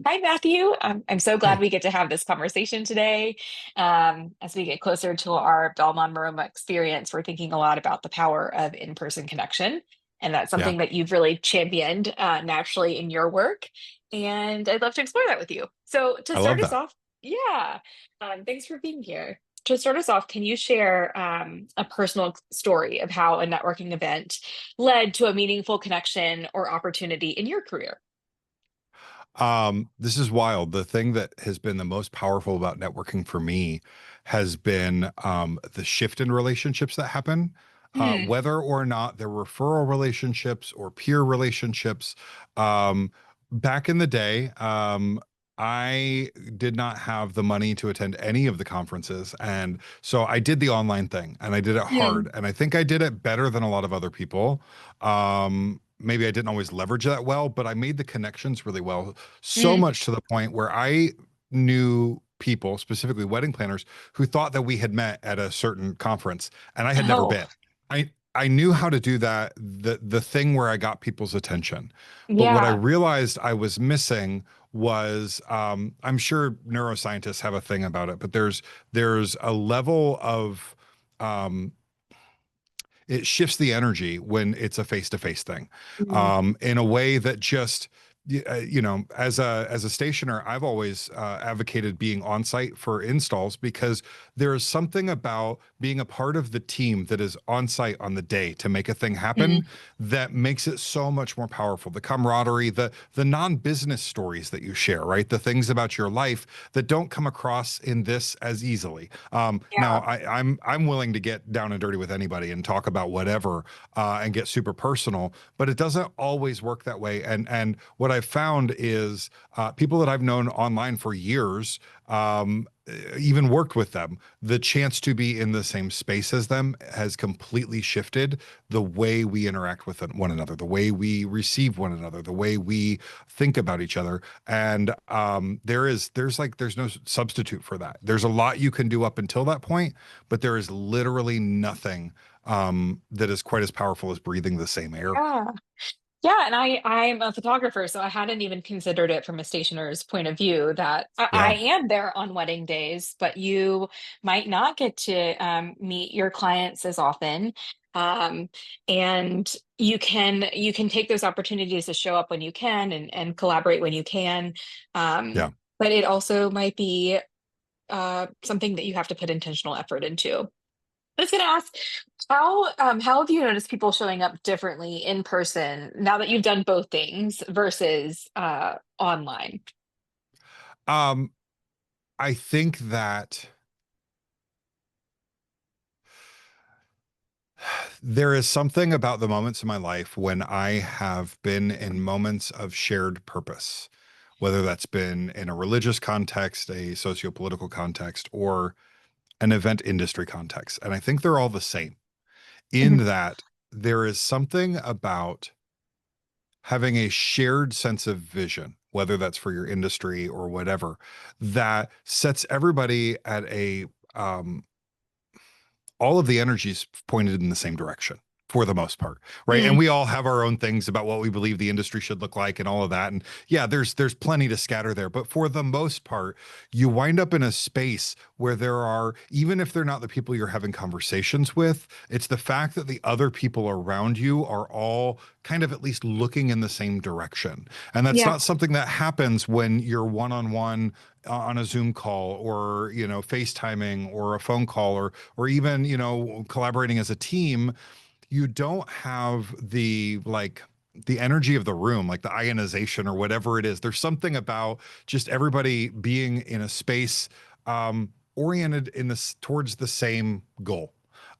Hi, Matthew. I'm so glad Hey, we get to have this conversation today. As we get closer to our Belmont Maroma experience, we're thinking a lot about the power of in-person connection. And that's yeah, something that you've really championed naturally in your work. And I'd love to explore that with you. So, to I start love us that. off, yeah, thanks for being here. To start us off, can you share a personal story of how a networking event led to a meaningful connection or opportunity in your career? This is wild. The thing that has been the most powerful about networking for me has been the shift in relationships that happen, Hmm. whether or not they're referral relationships or peer relationships. Um, Back in the day, I did not have the money to attend any of the conferences. And so I did the online thing and I did it hard. And I think I did it better than a lot of other people. Maybe I didn't always leverage that well, but I made the connections really well, so Mm. much to the point where I knew people, specifically wedding planners, who thought that we had met at a certain conference and I had never Oh, been. I knew how to do that, the thing where I got people's attention. But what I yeah. realized I was missing was I'm sure neuroscientists have a thing about it, but there's a level of um, it shifts the energy when it's a face-to-face thing Mm. in a way that just as a stationer, I've always advocated being on site for installs because there is something about being a part of the team that is on site on the day to make a thing happen Mm. that makes it so much more powerful. The camaraderie, the non-business stories that you share, right? The things about your life that don't come across in this as easily. Now, Yeah. I'm willing to get down and dirty with anybody and talk about whatever and get super personal, but it doesn't always work that way. And what I've found is people that I've known online for years, even worked with them, the chance to be in the same space as them has completely shifted the way we interact with one another, the way we receive one another, the way we think about each other. And there's no substitute for that. There's a lot you can do up until that point, but there is literally nothing that is quite as powerful as breathing the same air. Yeah. Yeah. And I'm a photographer, so I hadn't even considered it from a stationer's point of view that I Yeah. am there on wedding days, but you might not get to meet your clients as often. Um, and you can take those opportunities to show up when you can and collaborate when you can. Yeah. But it also might be something that you have to put intentional effort into. I was going to ask, how have you noticed people showing up differently in person now that you've done both things versus online? Um, I think that there is something about the moments in my life when I have been in moments of shared purpose, whether that's been in a religious context, a socio-political context, or an event industry context. And I think they're all the same in Mhm. that there is something about having a shared sense of vision, whether that's for your industry or whatever, that sets everybody at a all of the energies pointed in the same direction for the most part, right? And Mm. we all have our own things about what we believe the industry should look like and all of that. And yeah, there's plenty to scatter there, but for the most part, you wind up in a space where there are, even if they're not the people you're having conversations with, it's the fact that the other people around you are all kind of at least looking in the same direction. And that's Yeah. not something that happens when you're one-on-one on a Zoom call or, FaceTiming or a phone call or even, collaborating as a team. You don't have the energy of the room, like the ionization or whatever it is. There's something about just everybody being in a space oriented in this towards the same goal.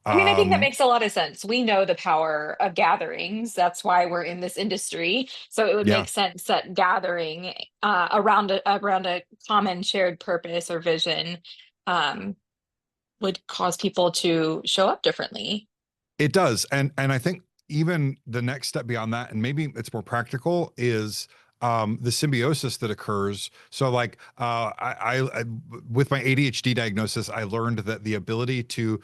I mean, I think that Um, makes a lot of sense. We know the power of gatherings. That's why we're in this industry. So it would yeah, make sense that gathering around a common shared purpose or vision um, would cause people to show up differently. it does. And I think even the next step beyond that, and maybe it's more practical, is the symbiosis that occurs. So with my ADHD diagnosis, I learned that the ability to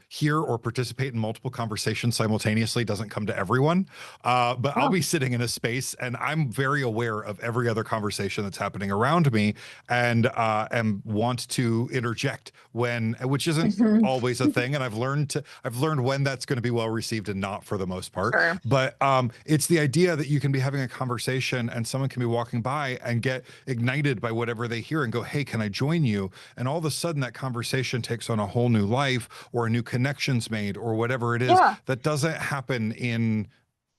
hear or participate in multiple conversations simultaneously doesn't come to everyone. But I'll Oh. be sitting in a space and I'm very aware of every other conversation that's happening around me, and want to interject which isn't Mhm. always a thing. And I've learned when that's going to be well received and not, for the most part. Sure. But it's the idea that you can be having a conversation and someone can be walking by and get ignited by whatever they hear and go, hey, can I join you? And all of a sudden that conversation takes on a whole new life, or a new connections made, or whatever it is. Yeah. That doesn't happen in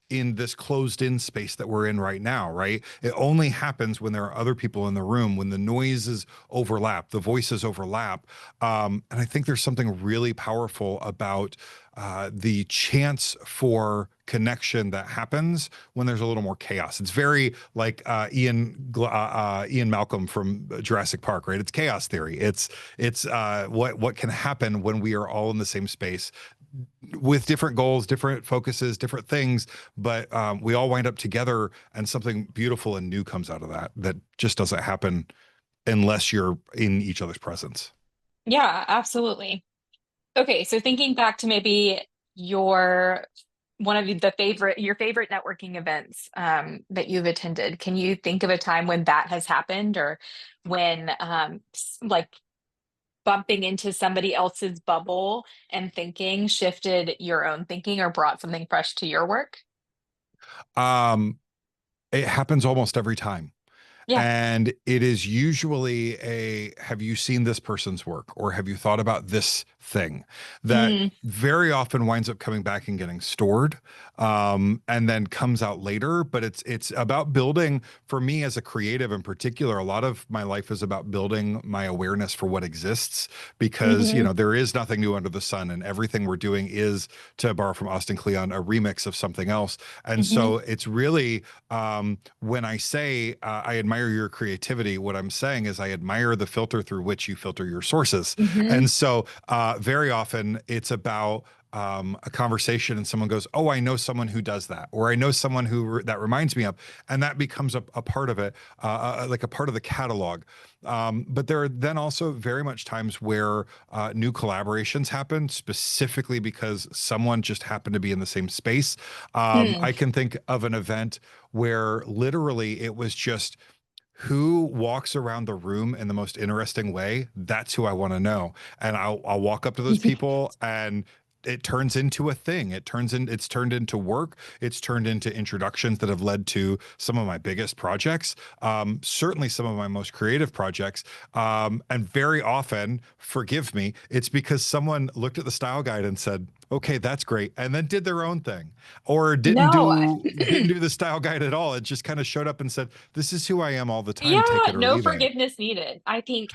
this closed in space that we're in right now, right? It only happens when there are other people in the room, when the noises overlap, the voices overlap. And I think there's something really powerful about the chance for connection that happens when there's a little more chaos. It's very like Ian Malcolm from Jurassic Park, right? It's chaos theory. It's what can happen when we are all in the same space with different goals, different focuses, different things, but we all wind up together, and something beautiful and new comes out of that that just doesn't happen unless you're in each other's presence. Yeah, absolutely. Okay, so thinking back to maybe your one of the favorite your favorite networking events that you've attended, can you think of a time when that has happened, or when like bumping into somebody else's bubble and thinking shifted your own thinking or brought something fresh to your work? Um, it happens almost every time. Yeah. And it is usually have you seen this person's work, or have you thought about this thing, that Mm, very often winds up coming back and getting stored, and then comes out later. But it's about building, for me as a creative in particular, a lot of my life is about building my awareness for what exists, because, hmm there is nothing new under the sun, and everything we're doing is, to borrow from Austin Kleon, a remix of something else. And hmm so it's really, when I say I admire your creativity, what I'm saying is I admire the filter through which you filter your sources. hmm And so very often it's about a conversation, and someone goes, oh, I know someone who does that, or I know someone that reminds me of, and that becomes a part of it, like a part of the catalog. But there are then also very much times where new collaborations happen specifically because someone just happened to be in the same space. Mm. I can think of an event where literally it was just, who walks around the room in the most interesting way? That's who I want to know. And I'll walk up to those people, and it turns into a thing. It's turned into work. It's turned into introductions that have led to some of my biggest projects, certainly some of my most creative projects. And very often, forgive me, it's because someone looked at the style guide and said, okay, that's great, and then did their own thing, or No, didn't do the style guide at all. It just kind of showed up and said, this is who I am all the time, take yeah, it or no leave it. forgiveness needed. I think,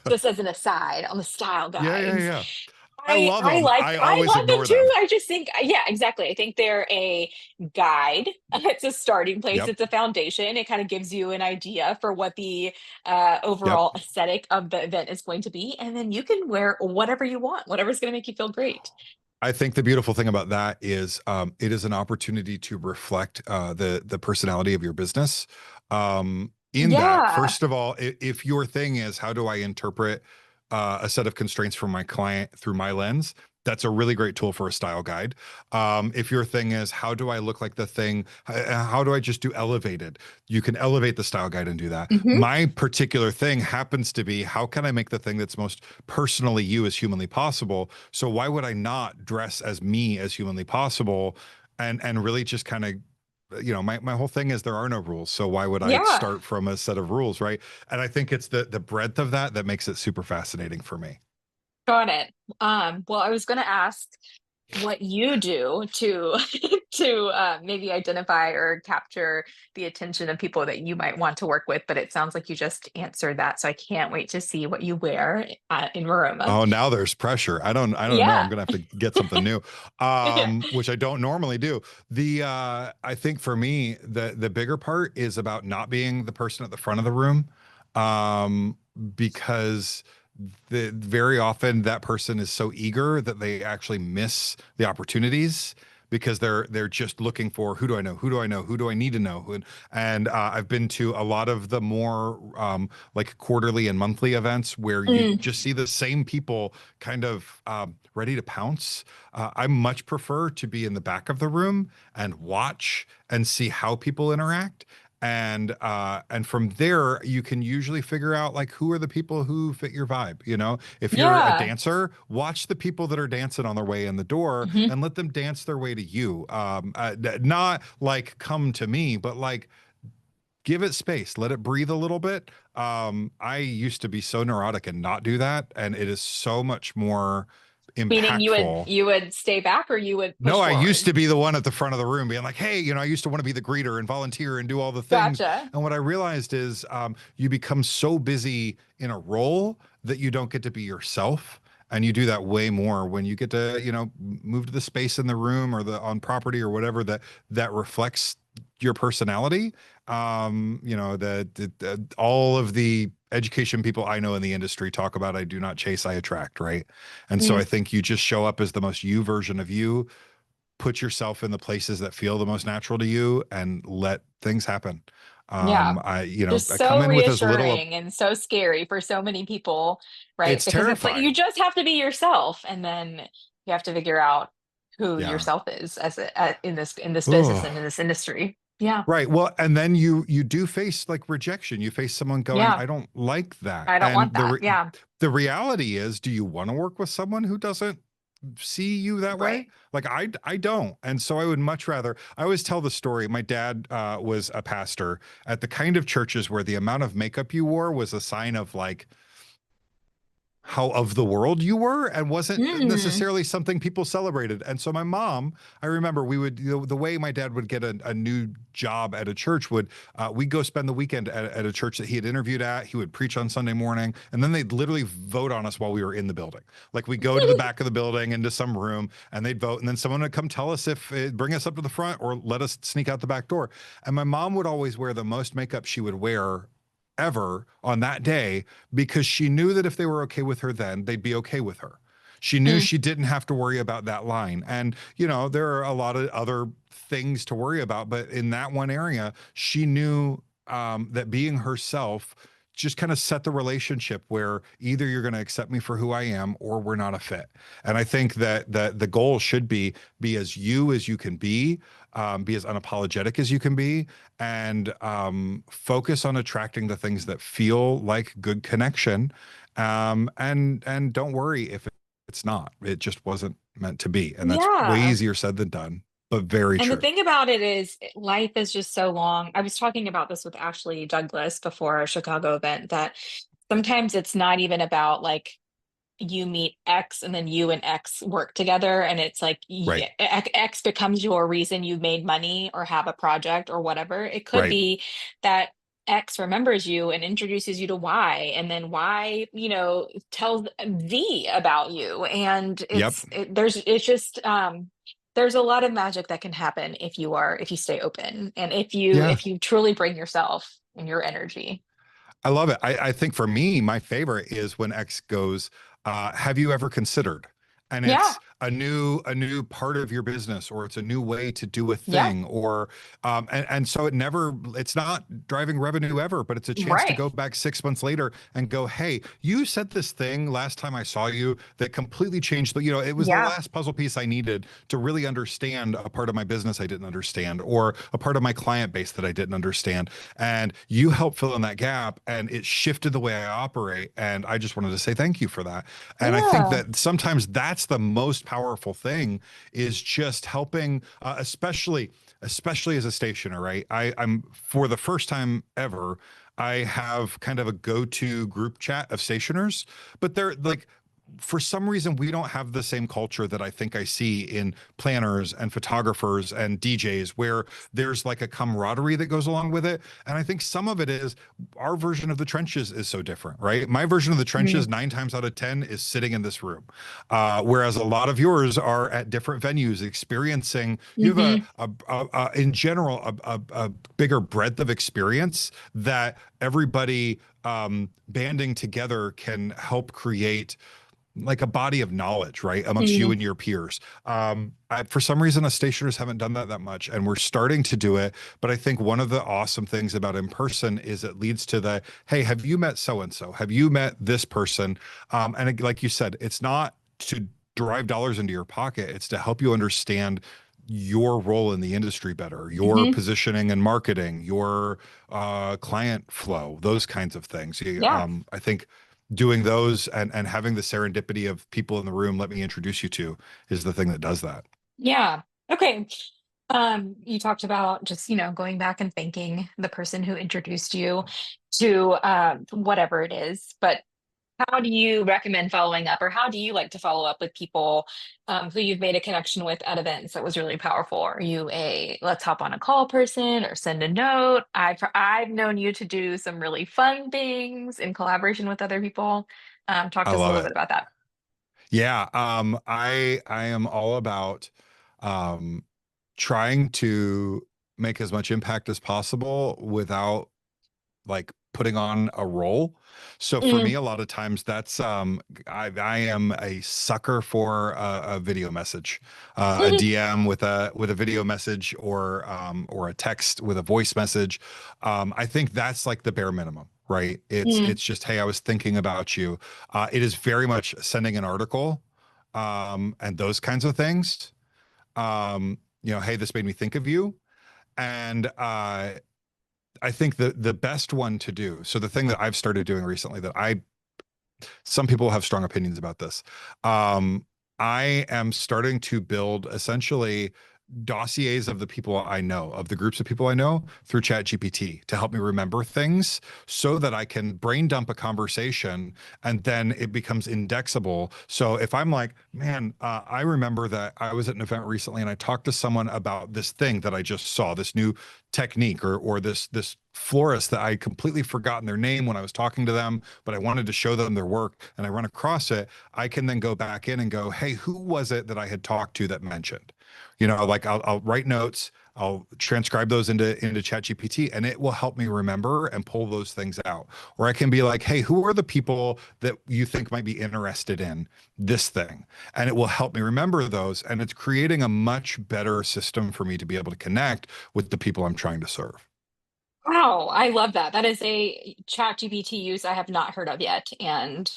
just as an aside on the style Yeah, yeah, guides, yeah. I I love I them. like I I always love them ignore too. them. I just think, yeah, exactly. I think they're a guide. It's a starting place. Yep. It's a foundation. It kind of gives you an idea for what the Yep. overall aesthetic of the event is going to be, and then you can wear whatever you want, whatever's going to make you feel great. I think the beautiful thing about that is, it is an opportunity to reflect the personality of your business. In that, Yeah. first of all, if your thing is, how do I interpret a set of constraints for my client through my lens? That's a really great tool for a style guide. If your thing is, how do I look like the thing? How do I just do elevated? You can elevate the style guide and do that. hmm My particular thing happens to be, how can I make the thing that's most personally you as humanly possible? So why would I not dress as me as humanly possible, and really just kind of, my whole thing is, there are no rules. So why would I Yeah. start from a set of rules, right? And I think it's the breadth of that that makes it super fascinating for me. Got it. Well, I was going to ask what you do to to maybe identify or capture the attention of people that you might want to work with, but it sounds like you just answered that, so I can't wait to see what you wear in Roma. Oh, now there's pressure. I don't know. I'm Yeah. gonna have to get something new, Yeah. which I don't normally do. I think for me, the bigger part is about not being the person at the front of the room, um, because very often that person is so eager that they actually miss the opportunities because they're just looking for who do I know, who do I know, who do I need to know, and I've been to a lot of the more like quarterly and monthly events where you Mm, just see the same people kind of ready to pounce. I much prefer to be in the back of the room and watch and see how people interact. And from there you can usually figure out like who are the people who fit your vibe. You know, if you're a yeah. dancer, watch the people that are dancing on their way in the door Hmm. and let them dance their way to you. Not like come to me, but like give it space, let it breathe a little bit. I used to be so neurotic and not do that, and it is so much more Meaning impactful. you would stay back or you would No, push I used forward. to be the one at the front of the room being like, hey, you know, I used to want to be the greeter and volunteer and do all the things. Gotcha. And what I realized is you become so busy in a role that you don't get to be yourself. And you do that way more when you get to, you know, move to the space in the room or the on property or whatever that reflects your personality. You know, all of the education people I know in the industry talk about I do not chase, I attract, right? And so Mm, I think you just show up as the most you version of you, put yourself in the places that feel the most natural to you and let things happen. yeah. I Just come so in with as little reassuring and so scary for so many people, right? it's Because it's like you terrifying. just have to be yourself, and then you have to figure out who Yeah. yourself is as in this business and in Oh, this industry. Yeah. right. Well, and then you do face like rejection. You face someone going, Yeah. I don't like that. I don't want And that. Yeah. the reality is, do you want to work with someone who doesn't see you that way? Right. Like I don't. And so I would much rather, I always tell the story. My dad was a pastor at the kind of churches where the amount of makeup you wore was a sign of like how of the world you were and wasn't Mm. necessarily something people celebrated. And so my mom, I remember we would, you know, the way my dad would get a new job at a church would, we'd go spend the weekend at a church that he had interviewed at. He would preach on Sunday morning, and then they'd literally vote on us while we were in the building. Like we go to the back of the building into some room and they'd vote, and then someone would come tell us if bring us up to the front or let us sneak out the back door. And my mom would always wear the most makeup she would wear ever on that day because she knew that if they were okay with her then, they'd be okay with her. She knew Mm. she didn't have to worry about that line. And, you know, there are a lot of other things to worry about, but in that one area, she knew that being herself just kind of set the relationship where either you're going to accept me for who I am or we're not a fit. And I think that the goal should be as you as you can be as unapologetic as you can be, and focus on attracting the things that feel like good connection. And don't worry if it's not. It just wasn't meant to be, and that's way Yeah. easier said than done, but very And the true. thing about it is, life is just so long. I was talking about this with Ashley Douglas before our Chicago event that sometimes it's not even about like you meet X and then you and X work together, and it's like Right, X becomes your reason you made money or have a project or whatever. It could right. be that X remembers you and introduces you to Y, and then Y, tells Z about you. And Yep. it's just there's a lot of magic that can happen if you stay open and Yeah. if you truly bring yourself and your energy. I love it. I think for me, my favorite is when X goes, have you ever considered? And Yeah. it's a new part of your business, or it's a new way to do a Yeah. thing, or and so it's not driving revenue ever, but it's a chance to Right. go back 6 months later and go, hey, you said this thing last time I saw you that completely changed the, you know, it was the Yeah. last puzzle piece I needed to really understand a part of my business I didn't understand, or a part of my client base that I didn't understand. And you helped fill in that gap, and it shifted the way I operate. And I just wanted to say thank you for that. And I think Yeah. that sometimes that's the most powerful thing, is just helping, especially as a stationer, right? I'm for the first time ever, I have kind of a go-to group chat of stationers, but they're like, for some reason we don't have the same culture that I think I see in planners and photographers and DJs, where there's like a camaraderie that goes along with it. And I think some of it is our version of the trenches is so different, right? My version of the trenches, 9 times out of 10, is sitting in this room, whereas a lot of yours are at different venues experiencing. You have Mm-hmm. in general a bigger breadth of experience that everybody banding together can help create like a body of knowledge, right, amongst you Mhm. and your peers. For some reason, us stationers haven't done that much, and we're starting to do it. But I think one of the awesome things about in person is it leads to the, hey, have you met so and so? Have you met this person? Like you said, it's not to drive dollars into your pocket; it's to help you understand your role in the industry better, your Mhm. positioning and marketing, your client flow, those kinds of things. Yeah. I think doing those and having the serendipity of people in the room, let me introduce you to, is the thing that does that. Yeah. Okay. You talked about just, going back and thanking the person who introduced you to whatever it is. But how do you recommend following up, or how do you like to follow up with people who you've made a connection with at events that was really powerful? Are you a let's hop on a call person or send a note? I've known you to do some really fun things in collaboration with other people. Talk I to us a love little it. bit about that. Yeah, I am all about um, trying to make as much impact as possible without like putting on a role. So for Mm, me, a lot of times that's I am a sucker for a video message, a mhm, DM with a video message or a text with a voice message. I think that's like the bare minimum. Right. mm, It's just, hey, I was thinking about you. It is very much sending an article, and those kinds of things. Hey, this made me think of you. And I think the best one to do. So the thing that I've started doing recently that I some people have strong opinions about this. Um, I am starting to build essentially dossiers of the people I know, of the groups of people I know through ChatGPT to help me remember things so that I can brain dump a conversation and then it becomes indexable. So if I'm like, man, I remember that I was at an event recently and I talked to someone about this thing that I just saw, this new technique or this florist that I completely forgotten their name when I was talking to them, but I wanted to show them their work and I run across it, I can then go back in and go, hey, who was it that I had talked to that mentioned? Like I'll write notes, I'll transcribe those into ChatGPT, and it will help me remember and pull those things out. Or I can be like, hey, who are the people that you think might be interested in this thing? And it will help me remember those. And it's creating a much better system for me to be able to connect with the people I'm trying to serve. Wow, I love that. That is a chat GPT use I have not heard of yet. And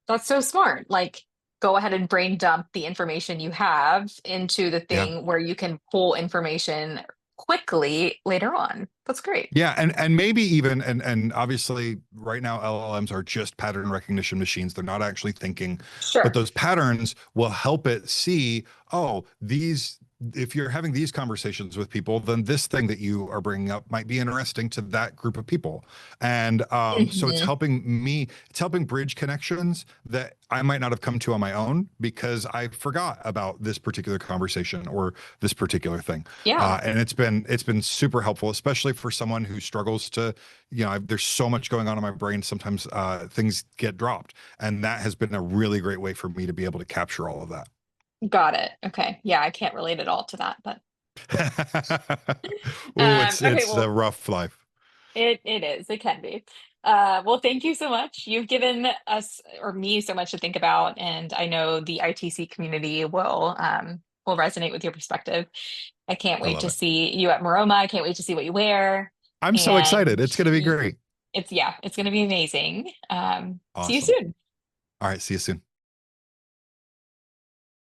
that's so smart. Like, go ahead and brain dump the information you have into the Yeah. thing where you can pull information quickly later on. That's great. Yeah, and maybe even and obviously right now LLMs are just pattern recognition machines. They're not actually thinking, but Sure. those patterns will help it see, oh, these if you're having these conversations with people, then this thing that you are bringing up might be interesting to that group of people. And so Hmm. it's helping bridge connections that I might not have come to on my own because I forgot about this particular conversation or this particular thing. Yeah, And it's been super helpful, especially for someone who struggles to, there's so much going on in my brain. Sometimes things get dropped, and that has been a really great way for me to be able to capture all of that. got it. Okay. Yeah, I can't relate at all to that, but Oh, it's okay, it's a well, rough life. it is. It can be. Well, thank you so much. You've given us or me so much to think about, and I know the ITC community will resonate with your perspective. I can't I wait love to it. see you at Maroma. I can't wait to see what you wear, I'm so excited. and It's going to be great. it's going to be amazing. See you Awesome. soon. All right, see you soon.